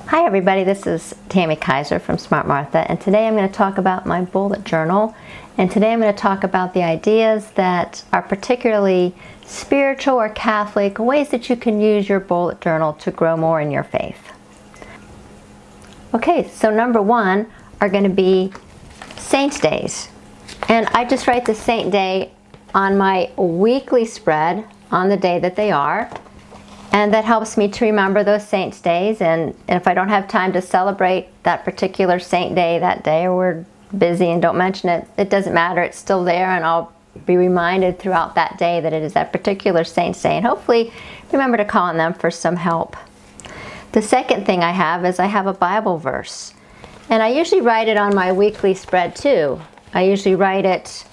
Hi everybody, this is Tammy Kaiser from Smart Martha, and today I'm going to talk about my bullet journal. And today I'm going to talk about the ideas that are particularly spiritual or Catholic, ways that you can use your bullet journal to grow more in your faith. Okay, so number one are going to be Saints' Days. And I just write the Saint Day on my weekly spread on the day that they are. And that helps me to remember those Saints' Days. And if I don't have time to celebrate that particular Saint Day that day, or we're busy and don't mention it, it doesn't matter. It's still there, and I'll be reminded throughout that day that it is that particular Saint's Day. And hopefully remember to call on them for some help. The second thing I have is I have a Bible verse. And I usually write it on my weekly spread too. I usually write it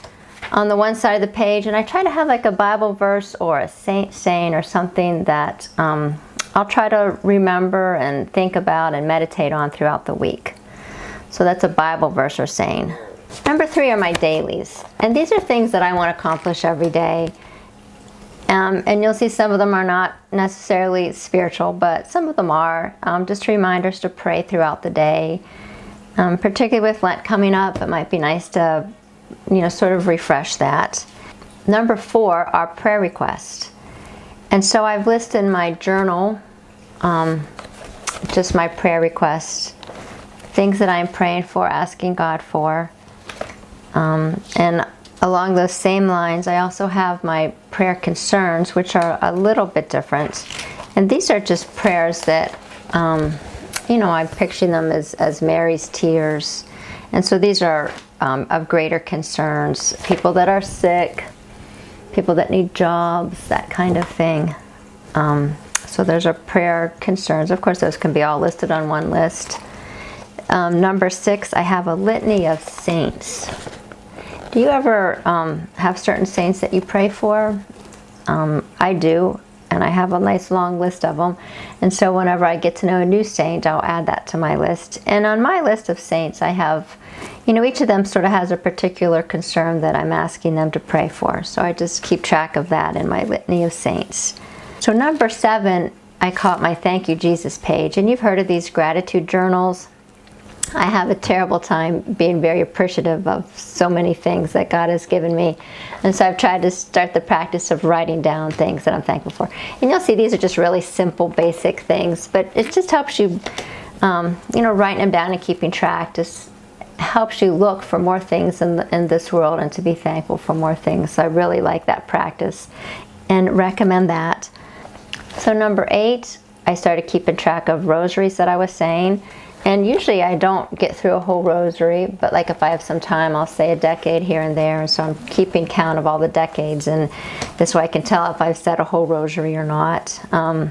on the one side of the page, and I try to have like a Bible verse or a saint saying or something that I'll try to remember and think about and meditate on throughout the week. So that's a Bible verse or saying. Number three are my dailies, and these are things that I want to accomplish every day. And you'll see some of them are not necessarily spiritual, but some of them are just reminders to pray throughout the day. Particularly with Lent coming up, it might be nice to sort of refresh that. Number four are prayer requests. And so I've listed in my journal just my prayer requests, things that I'm praying for, asking God for. And along those same lines, I also have my prayer concerns, which are a little bit different. And these are just prayers that, I'm picturing them as Mary's tears. And so these are of greater concerns, people that are sick, people that need jobs, that kind of thing. So those are prayer concerns. Of course, those can be all listed on one list. Number six, I have a litany of saints. Do you ever have certain saints that you pray for? I do, and I have a nice long list of them. And so whenever I get to know a new saint, I'll add that to my list. And on my list of saints, I have, each of them sort of has a particular concern that I'm asking them to pray for. So I just keep track of that in my litany of saints. So number seven, I call it my Thank You Jesus page. And you've heard of these gratitude journals. I have a terrible time being very appreciative of so many things that God has given me. And so I've tried to start the practice of writing down things that I'm thankful for. And you'll see these are just really simple, basic things, but it just helps you, writing them down and keeping track just helps you look for more things in this world and to be thankful for more things. So I really like that practice and recommend that. So number eight, I started keeping track of rosaries that I was saying. And usually I don't get through a whole rosary, but like if I have some time, I'll say a decade here and there. And so I'm keeping count of all the decades, and this way I can tell if I've said a whole rosary or not. I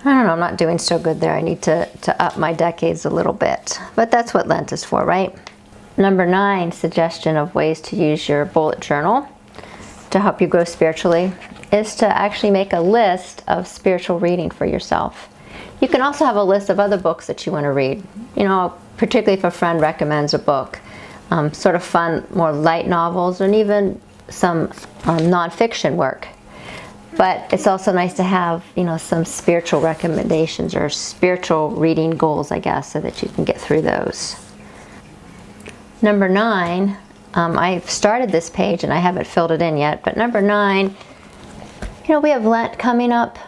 don't know, I'm not doing so good there. I need to up my decades a little bit. But that's what Lent is for, right? Number nine, suggestion of ways to use your bullet journal to help you grow spiritually, is to actually make a list of spiritual reading for yourself. You can also have a list of other books that you want to read. Particularly if a friend recommends a book. Sort of fun, more light novels, and even some nonfiction work. But it's also nice to have, some spiritual recommendations or spiritual reading goals, I guess, so that you can get through those. Number nine, I've started this page and I haven't filled it in yet, but number nine, we have Lent coming up.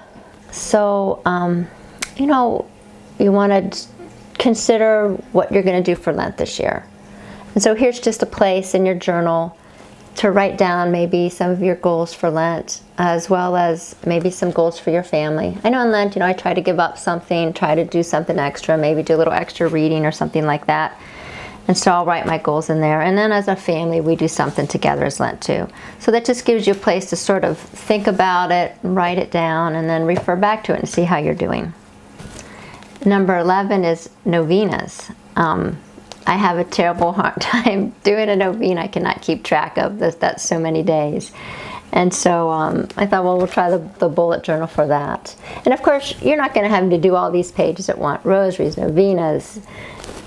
So, you want to consider what you're going to do for Lent this year. And so here's just a place in your journal to write down maybe some of your goals for Lent, as well as maybe some goals for your family. I know in Lent, I try to give up something, try to do something extra, maybe do a little extra reading or something like that. And so I'll write my goals in there. And then as a family, we do something together as Lent too. So that just gives you a place to sort of think about it, write it down, and then refer back to it and see how you're doing. Number 11 is Novenas. I have a terrible hard time doing a novena. I cannot keep track of this. That's so many days. And so I thought, well, we'll try the bullet journal for that. And of course, you're not going to have to do all these pages at once. Rosaries, novenas,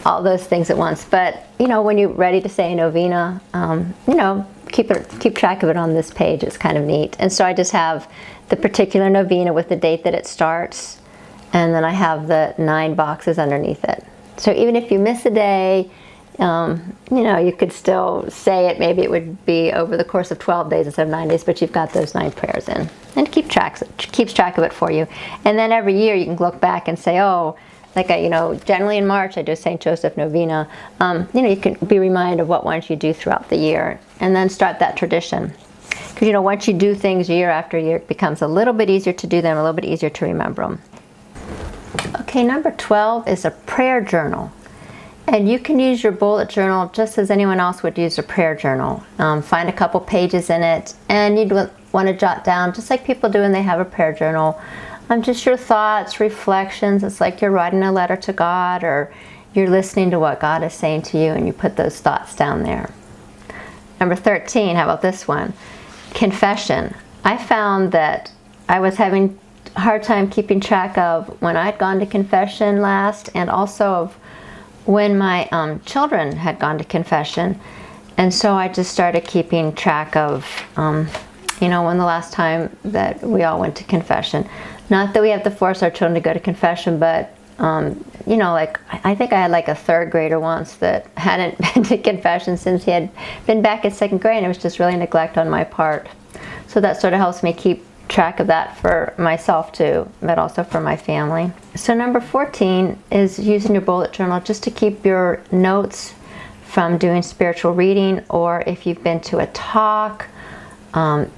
all those things at once. But, when you're ready to say a novena, keep track of it on this page. It's kind of neat. And so I just have the particular novena with the date that it starts, and then I have the 9 boxes underneath it. So even if you miss a day, you could still say it. Maybe it would be over the course of 12 days instead of 9 days, but you've got those 9 prayers in, and keeps track of it for you. And then every year you can look back and say, oh, like generally in March I do St. Joseph Novena. You can be reminded of what ones you do throughout the year, and then start that tradition. Because once you do things year after year, it becomes a little bit easier to do them, a little bit easier to remember them. Okay, number 12 is a prayer journal. And you can use your bullet journal just as anyone else would use a prayer journal. Find a couple pages in it, and you'd want to jot down, just like people do when they have a prayer journal, just your thoughts, reflections. It's like you're writing a letter to God, or you're listening to what God is saying to you, and you put those thoughts down there. Number 13, how about this one? Confession. I found that I was having a hard time keeping track of when I'd gone to confession last, and also of when my children had gone to confession. And so I just started keeping track of when the last time that we all went to confession. Not that we have to force our children to go to confession, but I think I had like a 3rd grader once that hadn't been to confession since he had been back in 2nd grade, and it was just really neglect on my part. So that sort of helps me keep track of that for myself too, but also for my family. So number 14 is using your bullet journal just to keep your notes from doing spiritual reading, or if you've been to a talk,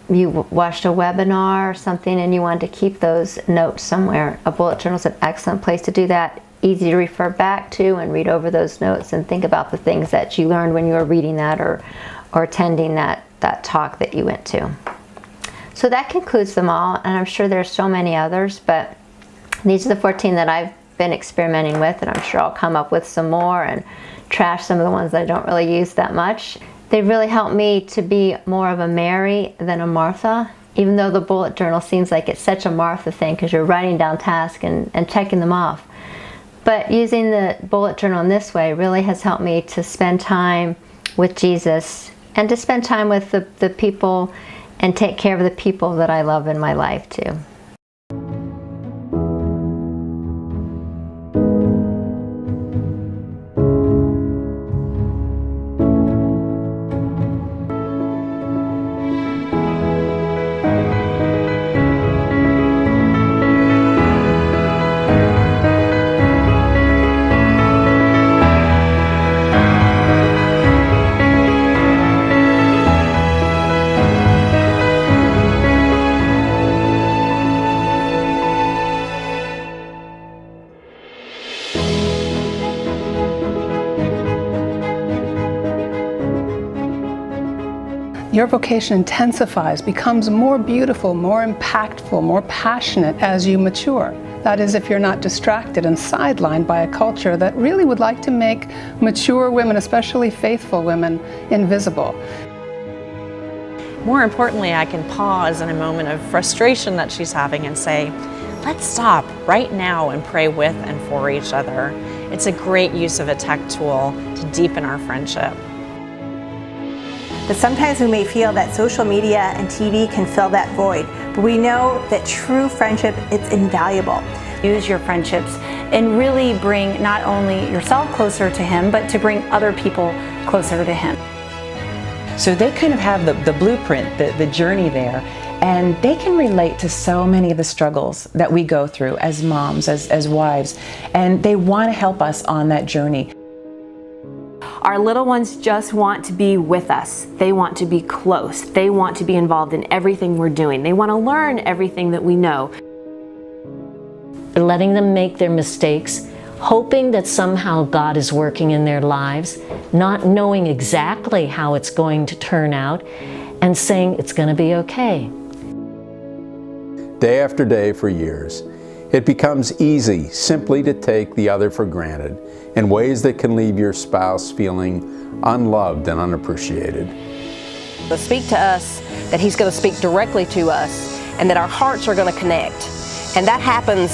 you watched a webinar or something and you want to keep those notes somewhere. A bullet journal is an excellent place to do that. Easy to refer back to and read over those notes and think about the things that you learned when you were reading that or attending that talk that you went to. So that concludes them all, and I'm sure there's so many others, but these are the 14 that I've been experimenting with, and I'm sure I'll come up with some more and trash some of the ones that I don't really use that much. They really helped me to be more of a Mary than a Martha, even though the bullet journal seems like it's such a Martha thing because you're writing down tasks and checking them off. But using the bullet journal in this way really has helped me to spend time with Jesus and to spend time with the people and take care of the people that I love in my life too. Your vocation intensifies, becomes more beautiful, more impactful, more passionate as you mature. That is, if you're not distracted and sidelined by a culture that really would like to make mature women, especially faithful women, invisible. More importantly, I can pause in a moment of frustration that she's having and say, let's stop right now and pray with and for each other. It's a great use of a tech tool to deepen our friendship. But sometimes we may feel that social media and TV can fill that void, but we know that true friendship is invaluable. Use your friendships and really bring not only yourself closer to Him, but to bring other people closer to Him. So they kind of have the blueprint, the journey there, and they can relate to so many of the struggles that we go through as moms, as wives, and they want to help us on that journey. Our little ones just want to be with us. They want to be close. They want to be involved in everything we're doing. They want to learn everything that we know. Letting them make their mistakes, hoping that somehow God is working in their lives, not knowing exactly how it's going to turn out, and saying it's going to be okay. Day after day for years, it becomes easy simply to take the other for granted in ways that can leave your spouse feeling unloved and unappreciated. To speak to us, that He's going to speak directly to us, and that our hearts are going to connect. And that happens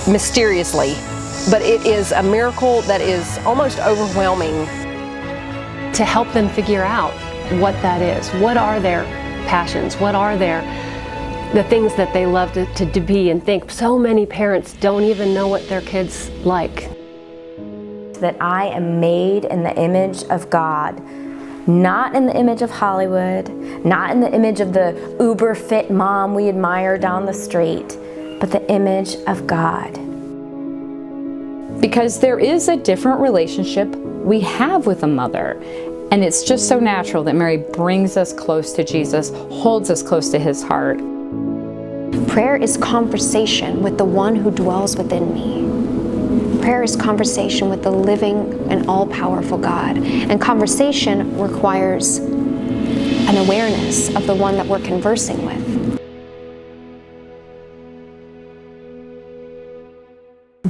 mysteriously, but it is a miracle that is almost overwhelming. To help them figure out what that is. What are their passions? What are their the things that they love to be and think. So many parents don't even know what their kids like. That I am made in the image of God, not in the image of Hollywood, not in the image of the uber fit mom we admire down the street, but the image of God. Because there is a different relationship we have with a mother. And it's just so natural that Mary brings us close to Jesus, holds us close to his heart. Prayer is conversation with the one who dwells within me. Prayer is conversation with the living and all-powerful God. And conversation requires an awareness of the one that we're conversing with.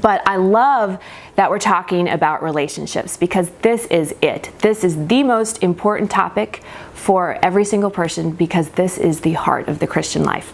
But I love that we're talking about relationships, because this is it. This is the most important topic for every single person, because this is the heart of the Christian life.